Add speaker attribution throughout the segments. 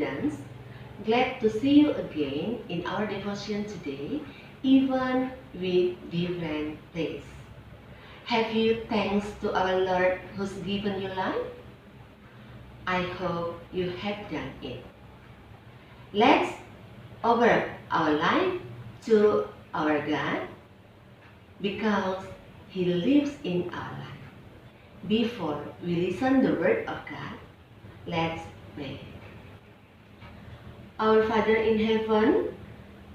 Speaker 1: students, glad to see you again in our devotion today, even with different place. Have you thanks to our Lord who's given you life? I hope you have done it. Let's offer our life to our God because He lives in our life. Before we listen the word of God, let's pray. Our Father in heaven,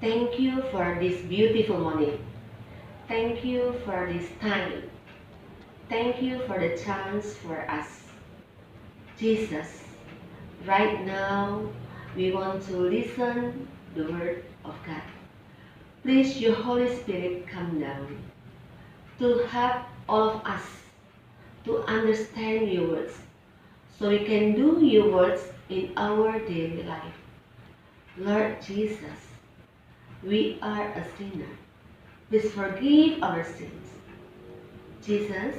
Speaker 1: thank you for this beautiful morning. Thank you for this time. Thank you for the chance for us. Jesus, right now we want to listen the word of God. Please, your Holy Spirit, come down to help all of us to understand your words so we can do your words in our daily life. Lord Jesus, we are a sinner. Please forgive our sins. Jesus,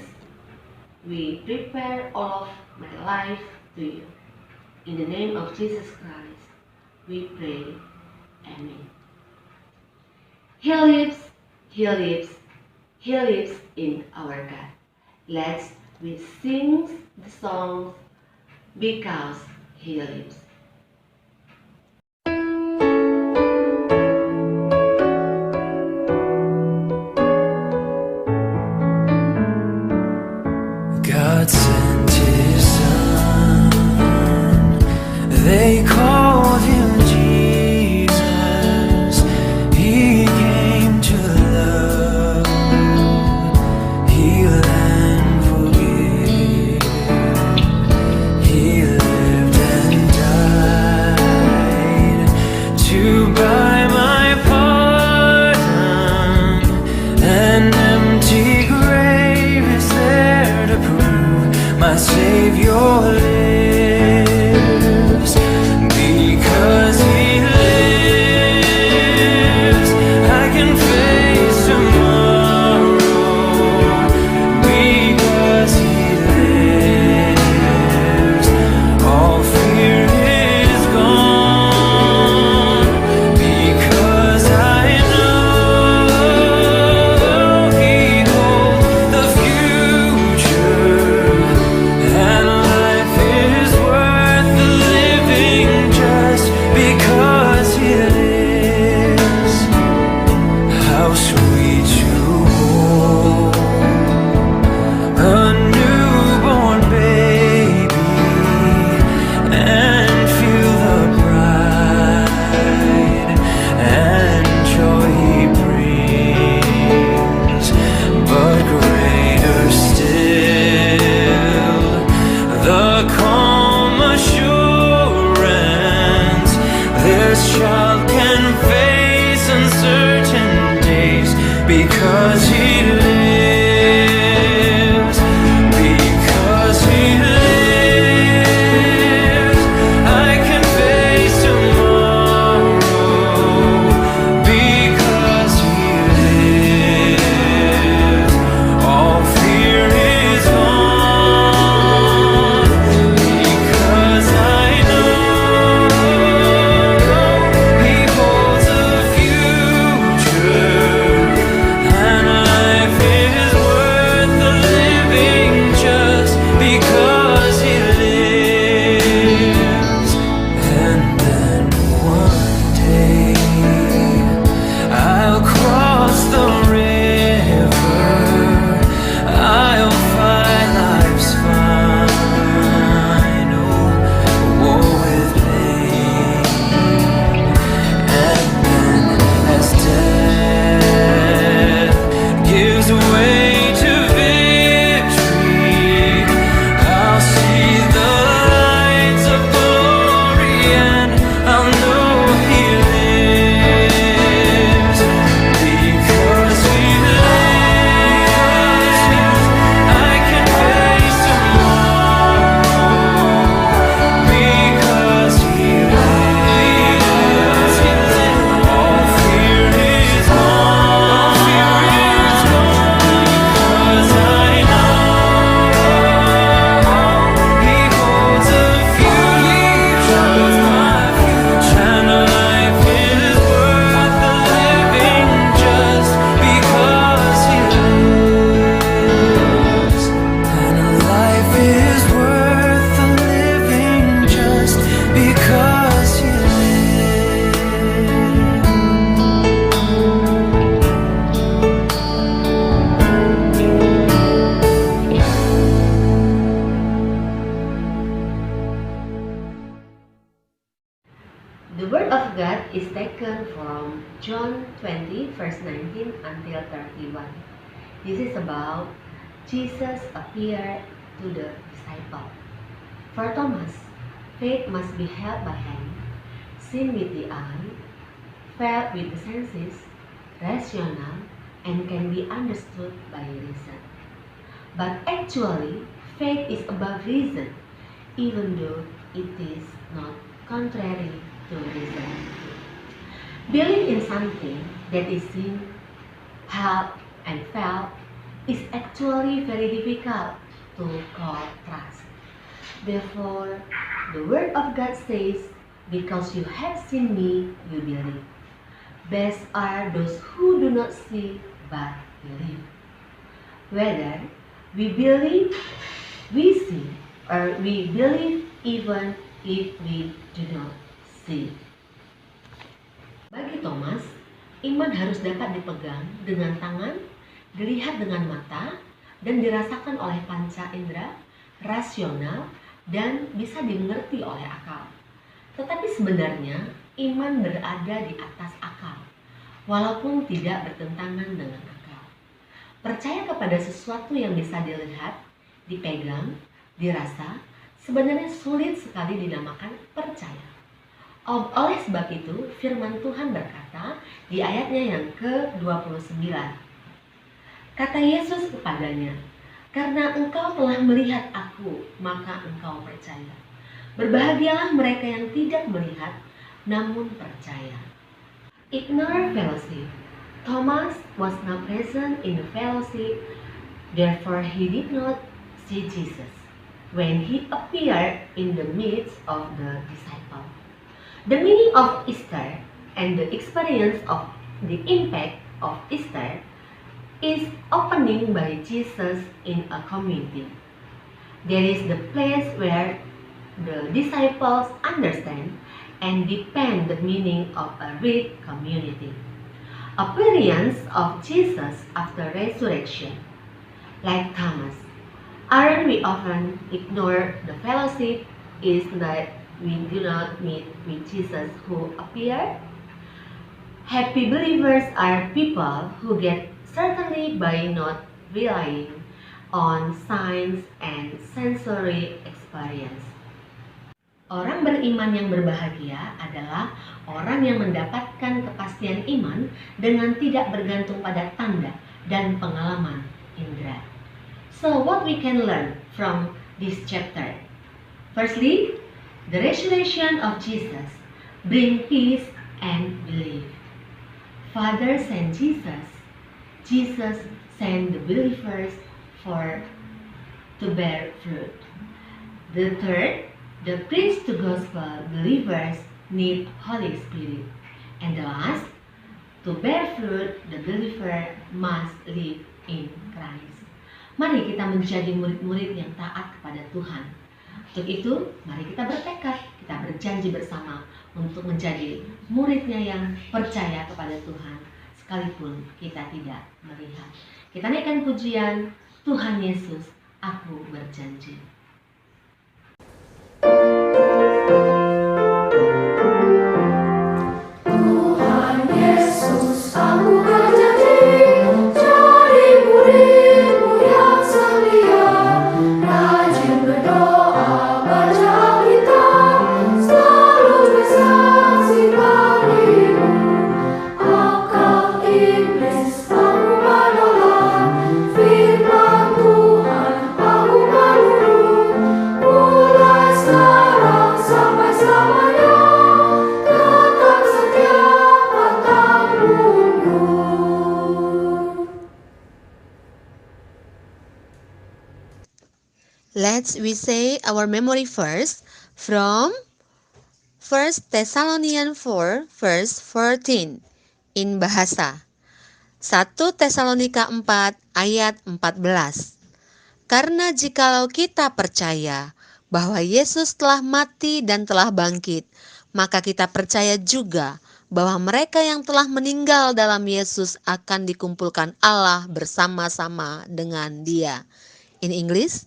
Speaker 1: we prepare all of my life to you. In the name of Jesus Christ, we pray. Amen. He lives, He lives, He lives in our God. Let's we sing the song because He lives.
Speaker 2: God sent His Son, they called Him Jesus. He came to love, heal and forgive. He lived and died to buy my pardon. An empty grave is there to prove my Savior lives. Because He lives, I can face tomorrow. Because He lives, all fear is gone. Because I know He holds the future, and life is worth the living just because He lives. How sweet to hold a newborn baby and feel the pride and joy He brings. But greater still, the calm assurance this child can face uncertain days because He lives. Because He lives, I can face tomorrow. Because He lives, all fear is gone. Because I know He holds the future, and life
Speaker 1: The word of God is taken from John 20 verse 19 until 31. This is about Jesus appeared to the disciple. For Thomas, faith must be held by hand, seen with the eye, felt with the senses, rational, and can be understood by reason. But actually, faith is above reason, even though it is not contrary to reason. Believe in something that is seen, held, and felt is actually very difficult to call trust. Therefore, the Word of God says, because you have seen me, you believe. Blessed are those who do not see but believe. Whether we believe, we see, or we believe even if we do not see. Bagi Thomas, iman harus dapat dipegang dengan tangan, dilihat dengan mata, dan dirasakan oleh panca indera, rasional, dan bisa dimengerti oleh akal. Tetapi sebenarnya iman berada di atas akal, walaupun tidak bertentangan dengan akal. Percaya kepada sesuatu yang bisa dilihat, dipegang, dirasa, sebenarnya sulit sekali dinamakan percaya. Oleh sebab itu, firman Tuhan berkata di ayatnya yang ke-29. Kata Yesus kepadanya, "Karena engkau telah melihat aku, maka engkau percaya. Berbahagialah mereka yang tidak melihat, namun percaya." Ignore fellowship. Thomas was not present in the fellowship, therefore he did not see Jesus when he appeared in the midst of the disciples. The meaning of Easter and the experience of the impact of Easter is opening by Jesus in a community. There is the place where the disciples understand and depend the meaning of a real community. Appearance of Jesus after resurrection. Like Thomas, aren't we often ignore the fellowship is that we do not meet with Jesus who appeared? Happy believers are people who get certainly by not relying on signs and sensory experience. Orang beriman yang berbahagia adalah orang yang mendapatkan kepastian iman dengan tidak bergantung pada tanda dan pengalaman indera. So what we can learn from this chapter? Firstly, the resurrection of Jesus bring peace and belief. Father sent Jesus. Jesus sent the believers to bear fruit. The third, the preach to gospel believers need Holy Spirit. And the last, to bear fruit, the believer must live in Christ. Mari kita menjadi murid-murid yang taat kepada Tuhan. Untuk itu, mari kita bertekad, kita berjanji bersama untuk menjadi muridnya yang percaya kepada Tuhan, sekalipun kita tidak melihat. Kita naikkan pujian, Tuhan Yesus, aku berjanji.
Speaker 3: Tuhan Yesus, aku berjanji jadi murid-Mu yang setia, rajin berdoa, baca Alkitab, selalu bersaksi padamu. Akal iblis aku menolak, firman Tuhan aku menurut, mulai sekarang sampai selamanya, tetap setia pantang mundur.
Speaker 4: Let's we say our memory first from 1 Thessalonians 4 verse 14 in bahasa. 1 Tesalonika 4 ayat 14. Karena jikalau kita percaya bahwa Yesus telah mati dan telah bangkit, maka kita percaya juga bahwa mereka yang telah meninggal dalam Yesus akan dikumpulkan Allah bersama-sama dengan Dia. In English,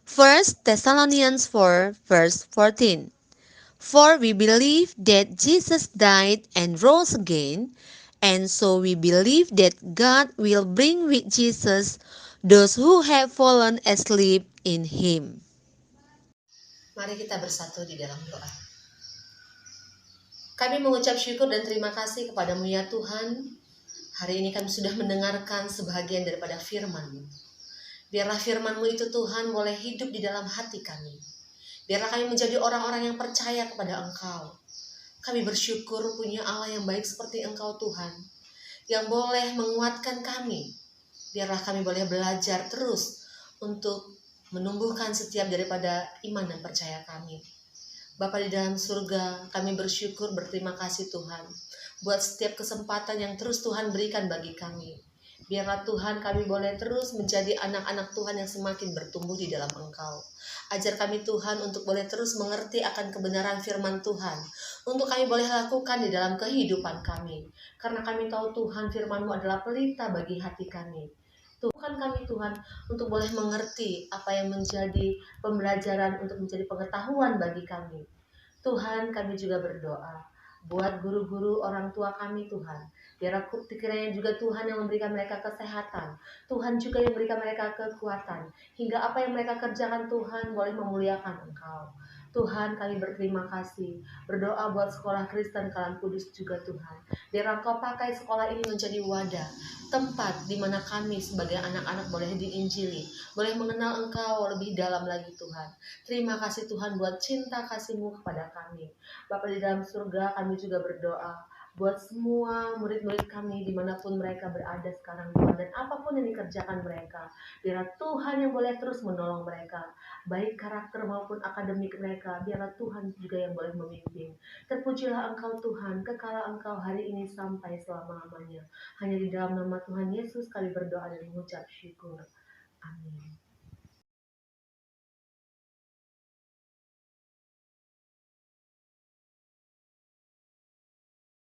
Speaker 4: 1 Thessalonians 4 verse 14. For we believe that Jesus died and rose again, and so we believe that God will bring with Jesus those who have fallen asleep in him. Mari kita bersatu di dalam doa. Kami mengucap syukur dan terima kasih kepadamu ya Tuhan. Hari ini kami sudah mendengarkan sebahagian daripada firman-Mu. Biarlah firman-Mu itu Tuhan boleh hidup di dalam hati kami. Biarlah kami menjadi orang-orang yang percaya kepada Engkau. Kami bersyukur punya Allah yang baik seperti Engkau Tuhan, yang boleh menguatkan kami. Biarlah kami boleh belajar terus untuk menumbuhkan setiap daripada iman dan percaya kami. Bapa di dalam surga, kami bersyukur berterima kasih Tuhan buat setiap kesempatan yang terus Tuhan berikan bagi kami. Biarlah Tuhan kami boleh terus menjadi anak-anak Tuhan yang semakin bertumbuh di dalam Engkau. Ajar kami Tuhan untuk boleh terus mengerti akan kebenaran firman Tuhan, untuk kami boleh lakukan di dalam kehidupan kami. Karena kami tahu Tuhan firman-Mu adalah pelita bagi hati kami. Tuhan kami Tuhan untuk boleh mengerti apa yang menjadi pembelajaran untuk menjadi pengetahuan bagi kami. Tuhan kami juga berdoa buat guru-guru orang tua kami Tuhan. Biar kiranya juga Tuhan yang memberikan mereka kesehatan. Tuhan juga yang memberikan mereka kekuatan. Hingga apa yang mereka kerjakan Tuhan boleh memuliakan Engkau. Tuhan kami berterima kasih. Berdoa buat sekolah Kristen Kalan Kudus juga Tuhan. Biar Engkau pakai sekolah ini menjadi wadah, tempat di mana kami sebagai anak-anak boleh diinjili, boleh mengenal Engkau lebih dalam lagi Tuhan. Terima kasih Tuhan buat cinta kasih-Mu kepada kami. Bapa di dalam surga, kami juga berdoa buat semua murid-murid kami dimanapun mereka berada sekarang Tuhan, dan apapun yang dikerjakan mereka, biarlah Tuhan yang boleh terus menolong mereka, baik karakter maupun akademik mereka. Biarlah Tuhan juga yang boleh memimpin. Terpujilah Engkau Tuhan, kekala Engkau hari ini sampai selama-lamanya. Hanya di dalam nama Tuhan Yesus kami berdoa dan mengucap syukur.